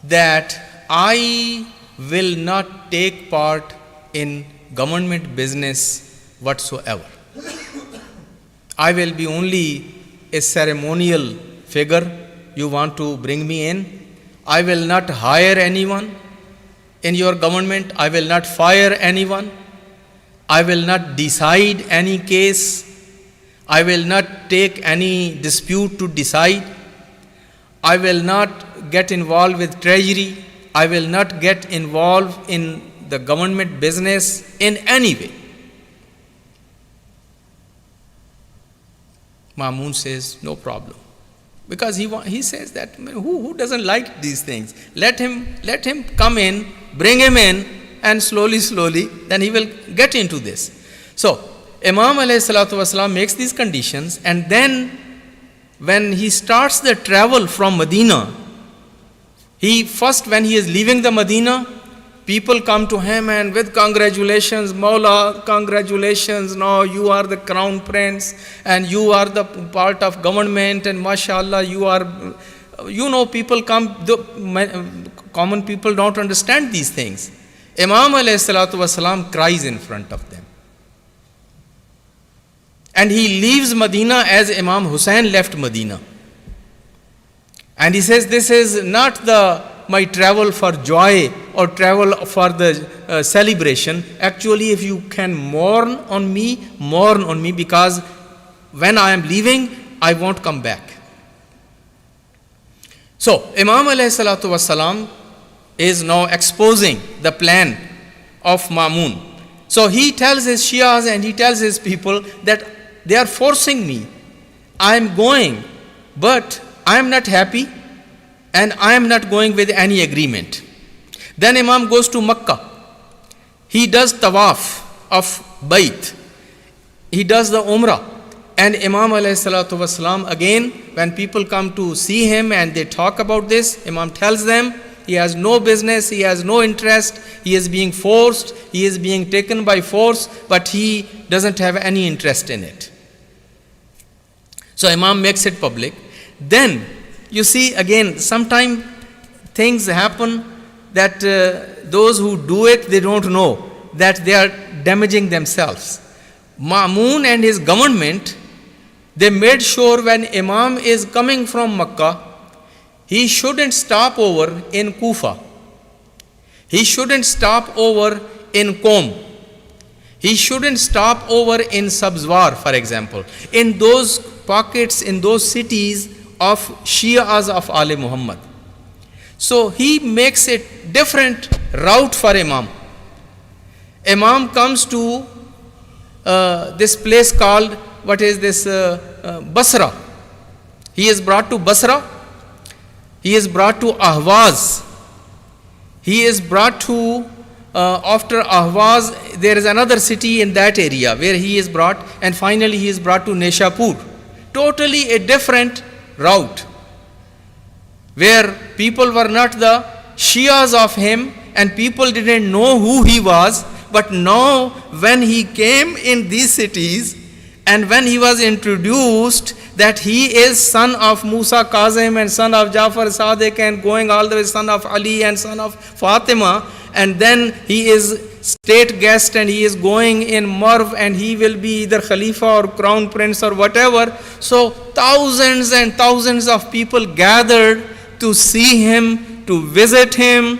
that I will not take part in government business whatsoever. I will be only a ceremonial figure. You want to bring me in? I will not hire anyone in your government. I will not fire anyone. I will not decide any case. I will not take any dispute to decide. I will not get involved with treasury. I will not get involved in the government business in any way. Mamun says, no problem. Because he says that who doesn't like these things? Let him come in, bring him in, and slowly, then he will get into this. So Imam alayhi salatu wasalam makes these conditions, and then when he starts the travel from Medina, when he is leaving the Medina, people come to him and with congratulations, Mawla, congratulations, now you are the crown prince and you are the part of government, and mashallah, you are, people come, common people don't understand these things. Imam alayhi salatu wasalam cries in front of them. And he leaves Medina as Imam Hussain left Medina. And he says, this is not my travel for joy or travel for the celebration. Actually, if you can mourn on me, because when I am leaving, I won't come back. So Imam alayhi salatu wasalam is now exposing the plan of Mamun. So he tells his Shias and he tells his people that they are forcing me. I am going, but I am not happy and I am not going with any agreement. Then Imam goes to Makkah. He does tawaf of Bayt. He does the Umrah. And Imam alayhi salatu wasalam, again, when people come to see him and they talk about this, Imam tells them he has no business, he has no interest, he is being forced, he is being taken by force, but he doesn't have any interest in it. So Imam makes it public. Then you see again, sometimes things happen that those who do it, they don't know that they are damaging themselves. Mamun and his government, they made sure when Imam is coming from Makkah, he shouldn't stop over in Kufa. He shouldn't stop over in Qom. He shouldn't stop over in Sabzwar, for example, in those pockets, in those cities of Shias of Ali Muhammad. So he makes a different route for Imam. Imam comes to this place called, what is this, Basra. He is brought to Basra. He is brought to Ahwaz. He is brought to, after Ahwaz, there is another city in that area where he is brought, and finally he is brought to Neshapur. Totally a different route, where people were not the Shias of him and people didn't know who he was. But now when he came in these cities and when he was introduced that he is son of Musa Kazim and son of Jafar Sadiq and going all the way son of Ali and son of Fatima, and then he is state guest and he is going in Marv and he will be either Khalifa or Crown Prince or whatever. So thousands and thousands of people gathered to see him, to visit him,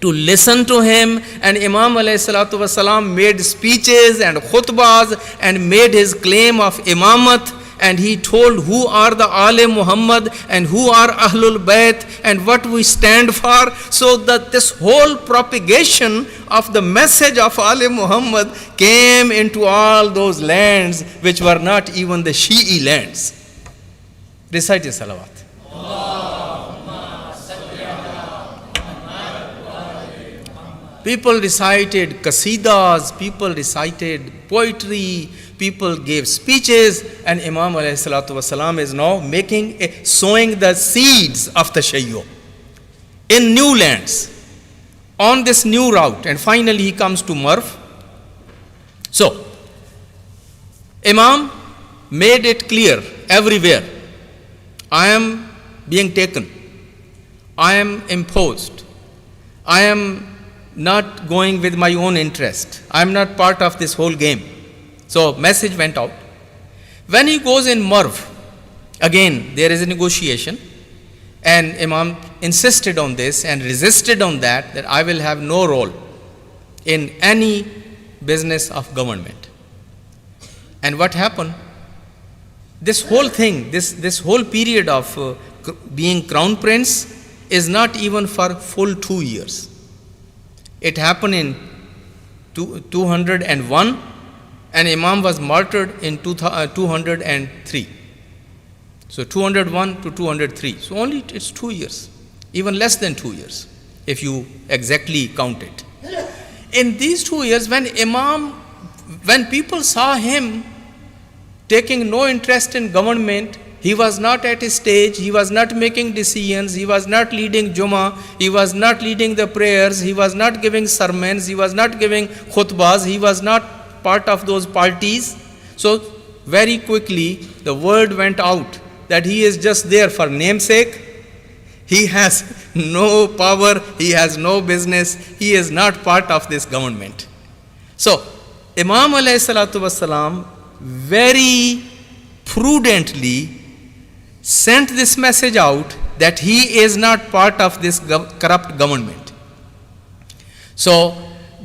to listen to him, and Imam alayhi salatu wasalam made speeches and khutbahs and made his claim of imamat, and he told who are the Ali Muhammad and who are Ahlul Bayt and what we stand for, so that this whole propagation of the message of Ali Muhammad came into all those lands which were not even the Shi'i lands. Recite your salawat. People recited qasidas, people recited poetry, people gave speeches, and Imam alayhi salatu wasalam is now sowing the seeds of the Shayyo in new lands, on this new route, and finally he comes to Marv. So, Imam made it clear everywhere, I am being taken, I am imposed, I am not going with my own interest. I am not part of this whole game. So message went out. When he goes in Marv, again there is a negotiation, and Imam insisted on this and resisted on that I will have no role in any business of government. And what happened? This whole thing, this whole period of being crown prince is not even for full 2 years. It happened in 201, and Imam was martyred in 203. So 201 to 203. So only it's 2 years, even less than 2 years, if you exactly count it. In these 2 years, when people saw him taking no interest in government, he was not at his stage, he was not making decisions, he was not leading Jummah, he was not leading the prayers, he was not giving sermons, he was not giving khutbahs, he was not part of those parties. So very quickly the word went out that he is just there for namesake. He has no power, he has no business, he is not part of this government. So Imam alayhi salatu wasalam very prudently sent this message out that he is not part of this corrupt government. So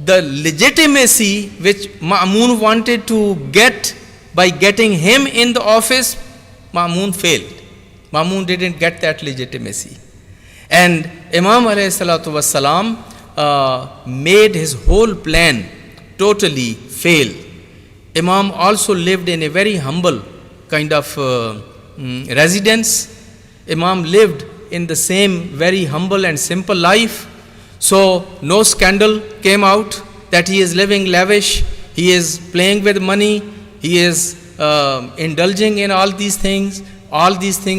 the legitimacy which Ma'mun wanted to get by getting him in the office, Ma'mun failed. Ma'mun didn't get that legitimacy. And Imam alayhi salatu wasalam made his whole plan totally fail. Imam also lived in a very humble kind of residence. Imam lived in the same very humble and simple life. So no scandal came out that he is living lavish, he is playing with money, he is indulging in all these things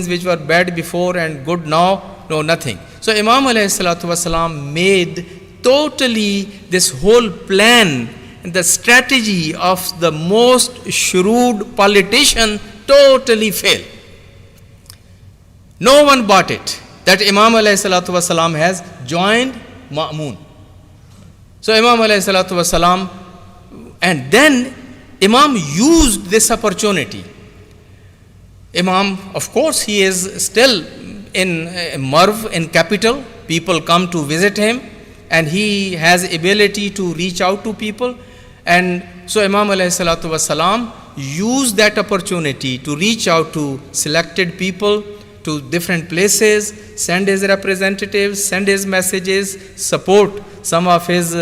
which were bad before and good now. No, nothing. So Imam alayhi salatu wasalam made totally this whole plan, the strategy of the most shrewd politician totally failed. No one bought it that Imam alayhi salatu wasalam has joined Ma'mun. So Imam alayhi salatu wasalam, and then Imam used this opportunity. Imam, of course, he is still in Marv, in capital. People come to visit him, and he has ability to reach out to people. And so Imam alayhi salatu wasalam used that opportunity to reach out to selected people, to different places, send his representatives, send his messages, support some of his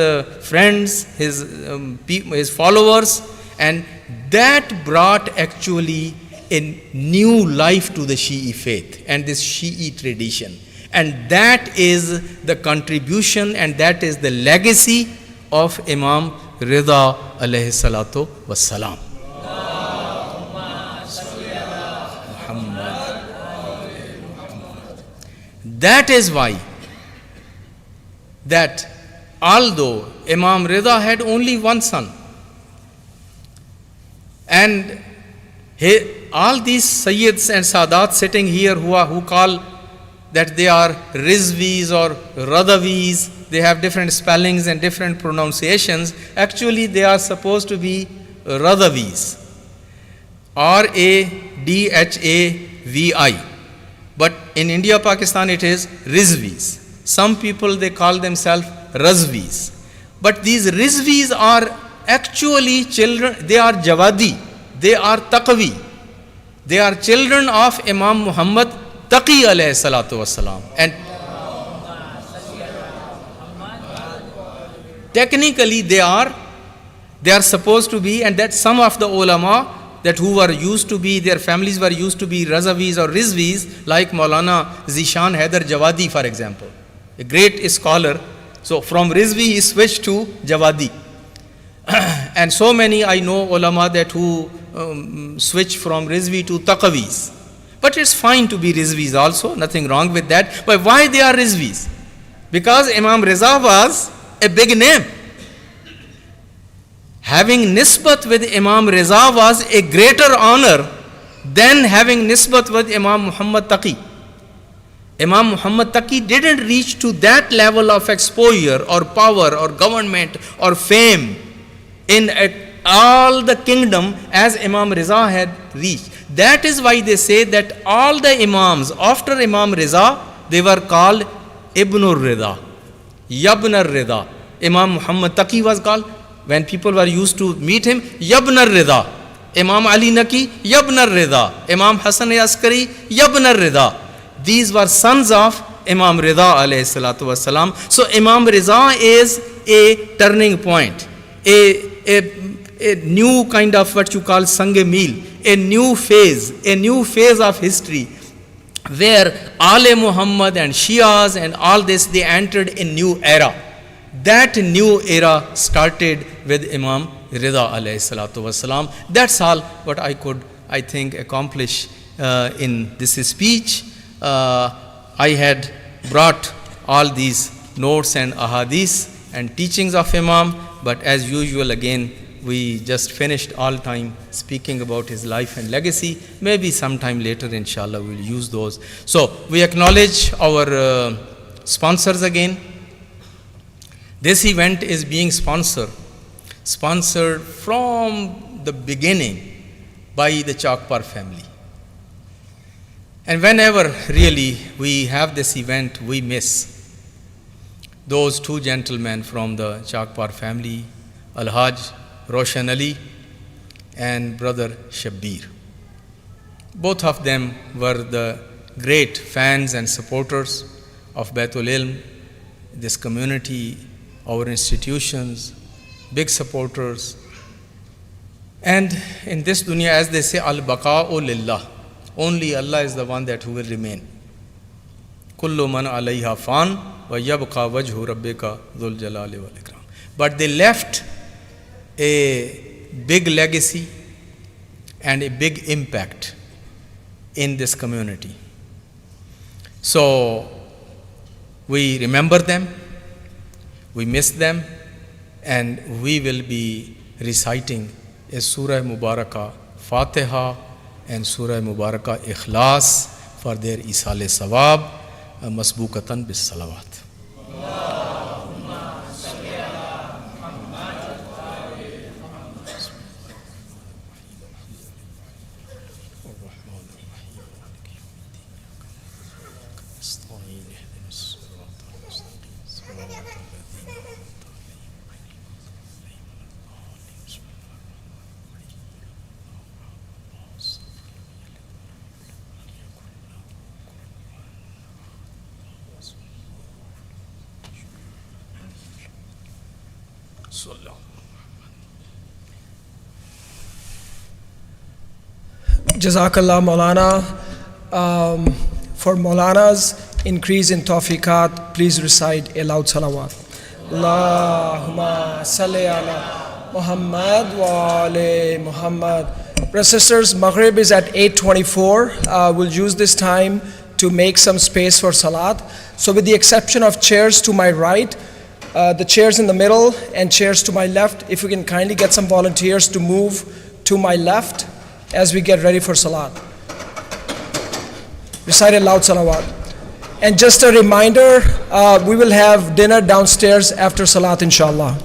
friends, his followers, and that brought actually a new life to the Shi'i faith and this Shi'i tradition. And that is the contribution and that is the legacy of Imam Ridha alayhi salatu wassalam. That is why that although Imam Ridha had only one son, and all these Sayyids and Sadat sitting here who call that they are Rizvis or Radavis, they have different spellings and different pronunciations, actually they are supposed to be Radavis, Radhavi. But in India, Pakistan, it is Rizvis. Some people, they call themselves Razvis. But these Rizvis are actually children, they are Javadi, they are Taqvi. They are children of Imam Muhammad Taqi alayhi salatu wasalam. And technically they are supposed to be, and that some of the ulama that who were used to be, their families were used to be Razavis or Rizvis, like Maulana Zishan Haider Javadi, for example, a great scholar. So from Rizvi he switched to Javadi. And so many I know ulama that who switch from Rizvi to Taqavis. But it's fine to be Rizvis also, nothing wrong with that. But why they are Rizvis? Because Imam Riza was a big name. Having nisbat with Imam Riza was a greater honor than having nisbat with Imam Muhammad Taqi. Imam Muhammad Taqi didn't reach to that level of exposure or power or government or fame in all the kingdom as Imam Riza had reached. That is why they say that all the Imams after Imam Riza, they were called Ibnur Ridha, Yabnar Ridha. Imam Muhammad Taqi was called, when people were used to meet him, Yabnar Ridha. Imam Ali Naqi, Yabnar Ridha. Imam Hasan Askari, Yabnar Ridha. These were sons of Imam Ridha alayhi salatu wasalam. So Imam Ridha is a turning point, a new kind of what you call Sange Meel, a new phase of history, where Ale Muhammad and Shias and all this, they entered a new era. That new era started with Imam Ridha alayhi salatu wasalam. That's all what I could, I think, accomplish in this speech. I had brought all these notes and ahadith and teachings of Imam, but as usual again, we just finished all time speaking about his life and legacy. Maybe sometime later, inshallah, we'll use those. So we acknowledge our sponsors again. This event is being sponsored from the beginning by the Chakpar family. And whenever really we have this event, we miss those two gentlemen from the Chakpar family, Al-Haj Roshan Ali and brother Shabbir. Both of them were the great fans and supporters of Baitul Ilm, this community, our institutions, big supporters. And in this dunya, as they say, al-baqa'u lillah, only Allah is the one that who will remain. Kullu man alayha fan wa yabqa wajhu rabbika dhul jalali wal ikram. But they left a big legacy and a big impact in this community. So we remember them, we miss them, and we will be reciting a Surah Mubarakah Fatiha and Surah Mubarakah Ikhlas for their Isale Sawab, Masbukatan bis Salawat. Jazakallah Maulana. For Maulana's increase in tawfiqat, please recite a loud salawat. Allahumma salli ala Muhammad wa ali Muhammad. Brothers and sisters, Maghrib is at 8:24. We'll use this time to make some space for salat. So with the exception of chairs to my right, the chairs in the middle and chairs to my left, if we can kindly get some volunteers to move to my left as we get ready for salat. Recite a loud salawat. And just a reminder, we will have dinner downstairs after salat, inshallah.